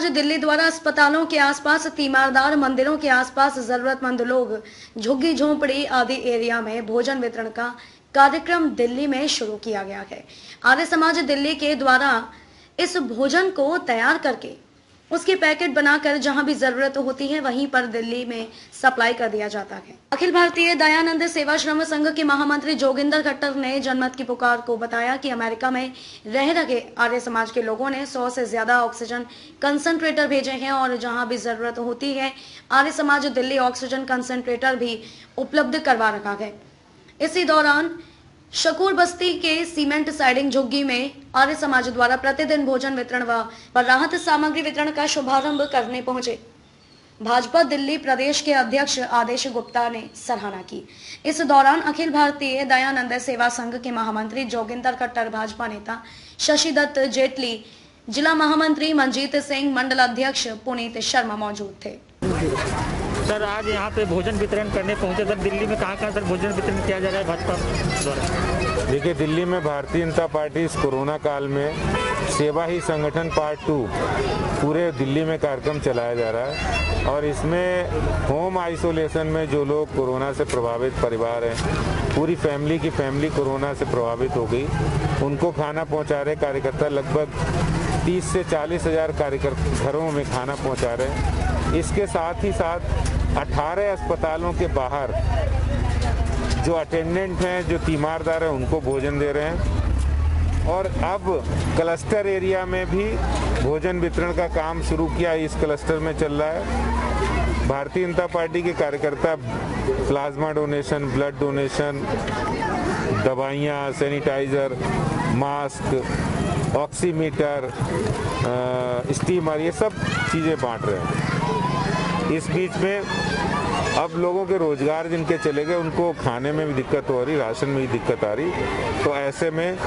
समाज दिल्ली द्वारा अस्पतालों के आसपास, तीमारदार मंदिरों के आसपास जरूरतमंद लोग, झुग्गी झोंपड़ी आदि एरिया में भोजन वितरण का कार्यक्रम दिल्ली में शुरू किया गया है। आर्य समाज दिल्ली के द्वारा इस भोजन को तैयार करके उसके पैकेट बनाकर जहां भी जरूरत होती है वहीं पर दिल्ली में सप्लाई कर दिया जाता है। अखिल भारतीय दयानंद सेवाश्रम संघ के महामंत्री जोगिंदर खट्टर ने जनमत की पुकार को बताया कि अमेरिका में रह रहे आर्य समाज के लोगों ने 100 से ज्यादा ऑक्सीजन कंसंट्रेटर भेजे हैं और जहां भी जरूरत होती है आर्य समाज दिल्ली ऑक्सीजन कंसंट्रेटर भी उपलब्ध करवा रखा है। इसी दौरान शकूर बस्ती के सीमेंट साइडिंग झुग्गी में आर्य समाज द्वारा प्रतिदिन भोजन वितरण व राहत सामग्री वितरण का शुभारंभ करने पहुंचे भाजपा दिल्ली प्रदेश के अध्यक्ष आदेश गुप्ता ने सराहना की। इस दौरान अखिल भारतीय दयानंद सेवा संघ के महामंत्री जोगिंदर खट्टर, भाजपा नेता शशि दत्त जेटली, जिला महामंत्री मंजीत सिंह, मंडल अध्यक्ष पुनीत शर्मा मौजूद थे। सर, आज यहाँ पे भोजन वितरण करने पहुंचे। सर, दिल्ली में कहाँ सर भोजन वितरण किया जा रहा है भाजपा द्वारा? देखिए, दिल्ली में भारतीय जनता पार्टी इस कोरोना काल में सेवा ही संगठन पार्ट 2 पूरे दिल्ली में कार्यक्रम चलाया जा रहा है और इसमें होम आइसोलेशन में जो लोग कोरोना से प्रभावित परिवार हैं, पूरी फैमिली की फैमिली कोरोना से प्रभावित हो गई, उनको खाना पहुँचा रहे कार्यकर्ता। लगभग 30 से 40 हज़ार कार्यकर्ता घरों में खाना पहुँचा रहे हैं। इसके साथ ही साथ 18 अस्पतालों के बाहर जो अटेंडेंट हैं, जो तीमारदार हैं, उनको भोजन दे रहे हैं और अब क्लस्टर एरिया में भी भोजन वितरण का काम शुरू किया। इस क्लस्टर में चल रहा है। भारतीय जनता पार्टी के कार्यकर्ता प्लाज्मा डोनेशन, ब्लड डोनेशन, दवाइयाँ, सैनिटाइजर, मास्क, ऑक्सीमीटर, स्टीमर, ये सब चीज़ें बांट रहे हैं। इस बीच में अब लोगों के रोजगार जिनके चले गए, उनको खाने में भी दिक्कत हो रही, राशन में भी दिक्कत आ रही, तो ऐसे में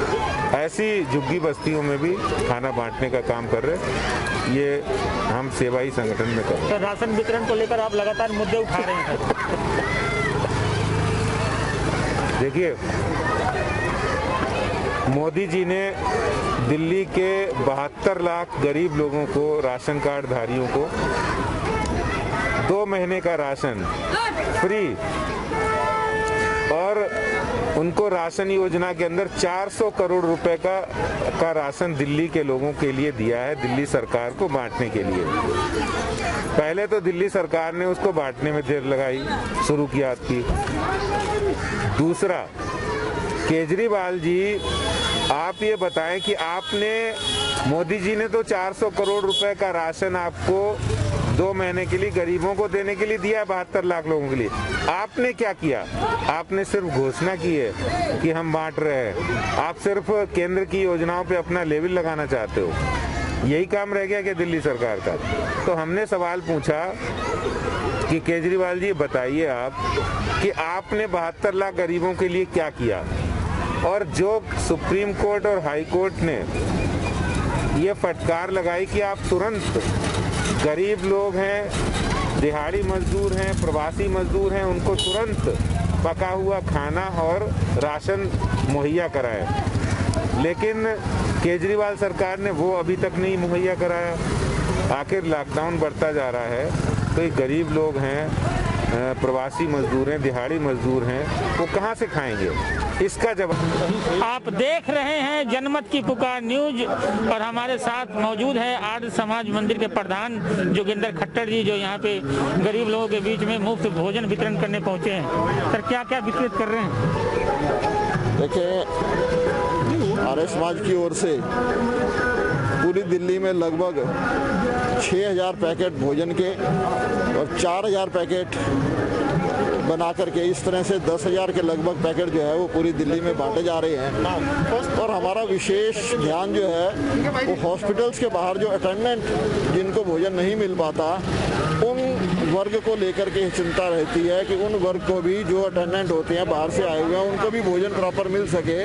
ऐसी झुग्गी बस्तियों में भी खाना बांटने का काम कर रहे हैं। ये हम सेवा ही संगठन में कर रहे हैं। तो राशन वितरण को लेकर आप लगातार मुद्दे उठा रहे हैं। देखिए, मोदी जी ने दिल्ली के 72 लाख गरीब लोगों को, राशन कार्ड धारियों को 2 महीने का राशन फ्री और उनको राशन योजना के अंदर 400 करोड़ रुपए का राशन दिल्ली के लोगों के लिए दिया है, दिल्ली सरकार को बांटने के लिए। पहले तो दिल्ली सरकार ने उसको बांटने में देर लगाई, शुरुआत की। दूसरा, केजरीवाल जी, आप ये बताएं कि मोदी जी ने तो 400 करोड़ रुपए का राशन आपको 2 महीने के लिए गरीबों को देने के लिए दिया है, 72 लाख लोगों के लिए। आपने क्या किया? आपने सिर्फ घोषणा की है कि हम बांट रहे हैं। आप सिर्फ केंद्र की योजनाओं पे अपना लेवल लगाना चाहते हो। यही काम रह गया कि दिल्ली सरकार का? तो हमने सवाल पूछा कि केजरीवाल जी, बताइए आप कि आपने 72 लाख गरीबों के लिए क्या किया? और जो सुप्रीम कोर्ट और हाई कोर्ट ने ये फटकार लगाई कि आप तुरंत गरीब लोग हैं, दिहाड़ी मजदूर हैं, प्रवासी मजदूर हैं, उनको तुरंत पका हुआ खाना और राशन मुहैया कराएं, लेकिन केजरीवाल सरकार ने वो अभी तक नहीं मुहैया कराया। आखिर लॉकडाउन बढ़ता जा रहा है तो ये गरीब लोग हैं, प्रवासी मजदूर हैं, दिहाड़ी मजदूर हैं, वो कहाँ से खाएंगे? इसका जवाब आप देख रहे हैं जनमत की पुकार न्यूज और हमारे साथ मौजूद है आर्य समाज मंदिर के प्रधान जोगिंदर खट्टर जी, जो यहाँ पे गरीब लोगों के बीच में मुफ्त भोजन वितरण करने पहुँचे हैं। सर, क्या क्या वितरित कर रहे हैं? देखिए, आर्य समाज की ओर से पूरी दिल्ली में लगभग 6000 पैकेट भोजन के और 4000 पैकेट बना करके इस तरह से 10,000 के लगभग पैकेट जो है वो पूरी दिल्ली में बांटे जा रहे हैं। और हमारा विशेष ध्यान जो है वो हॉस्पिटल्स के बाहर जो अटेंडेंट जिनको भोजन नहीं मिल पाता, उन वर्ग को लेकर के चिंता रहती है कि उन वर्ग को भी, जो अटेंडेंट होते हैं बाहर से आए हुए हैं, उनको भी भोजन प्रॉपर मिल सके।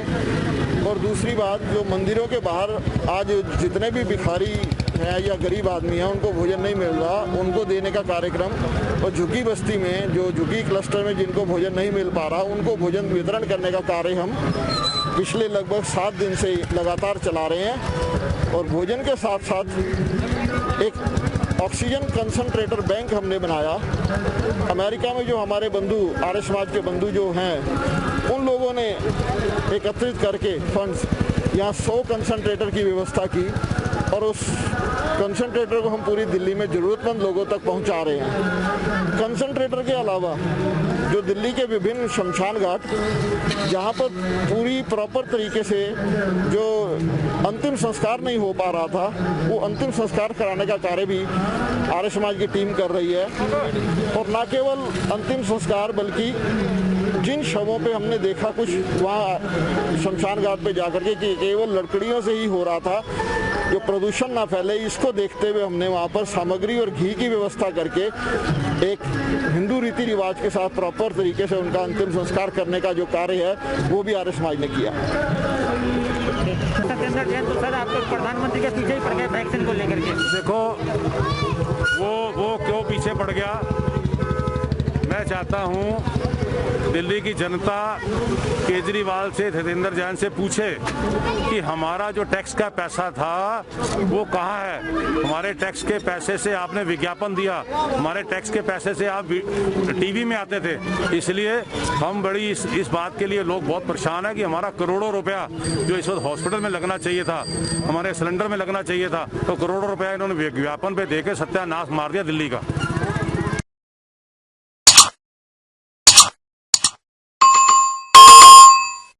और दूसरी बात, जो मंदिरों के बाहर आज जितने भी भिखारी हैं या गरीब आदमी हैं, उनको भोजन नहीं मिल रहा, उनको देने का कार्यक्रम। और झुग्गी बस्ती में, जो झुग्गी क्लस्टर में जिनको भोजन नहीं मिल पा रहा, उनको भोजन वितरण करने का कार्य हम पिछले लगभग 7 दिन से लगातार चला रहे हैं। और भोजन के साथ साथ एक ऑक्सीजन कंसंट्रेटर बैंक हमने बनाया। अमेरिका में जो हमारे बंधु आर्य समाज के बंधु जो हैं उन लोगों ने एकत्रित करके फंड्स यहाँ 100 कंसंट्रेटर की व्यवस्था की और उस कंसंट्रेटर को हम पूरी दिल्ली में ज़रूरतमंद लोगों तक पहुँचा रहे हैं। कंसंट्रेटर के अलावा जो दिल्ली के विभिन्न शमशान घाट जहाँ पर पूरी प्रॉपर तरीके से जो अंतिम संस्कार नहीं हो पा रहा था वो अंतिम संस्कार कराने का कार्य भी आर्य समाज की टीम कर रही है। और न केवल अंतिम संस्कार बल्कि जिन शवों पे हमने देखा कुछ वहाँ शमशान घाट पे जाकर के कि केवल लकड़ियों से ही हो रहा था, जो प्रदूषण ना फैले, इसको देखते हुए हमने वहाँ पर सामग्री और घी की व्यवस्था करके एक हिंदू रीति रिवाज के साथ प्रॉपर तरीके से उनका अंतिम संस्कार करने का जो कार्य है वो भी आर्य समाज ने किया। तो सर आपको प्रधानमंत्री के पीछे ही पड़ गए वैक्सीन को लेकर के। देखो वो क्यों पीछे पड़ गया, मैं चाहता हूँ दिल्ली की जनता केजरीवाल से, धर्मेंद्र जैन से पूछे कि हमारा जो टैक्स का पैसा था वो कहाँ है। हमारे टैक्स के पैसे से आपने विज्ञापन दिया, हमारे टैक्स के पैसे से आप टीवी में आते थे, इसलिए हम बड़ी इस बात के लिए लोग बहुत परेशान है कि हमारा करोड़ों रुपया जो इस वक्त हॉस्पिटल में लगना चाहिए था, हमारे सिलेंडर में लगना चाहिए था, तो करोड़ों रुपया इन्होंने विज्ञापन पे देके सत्यानाश मार दिया दिल्ली का।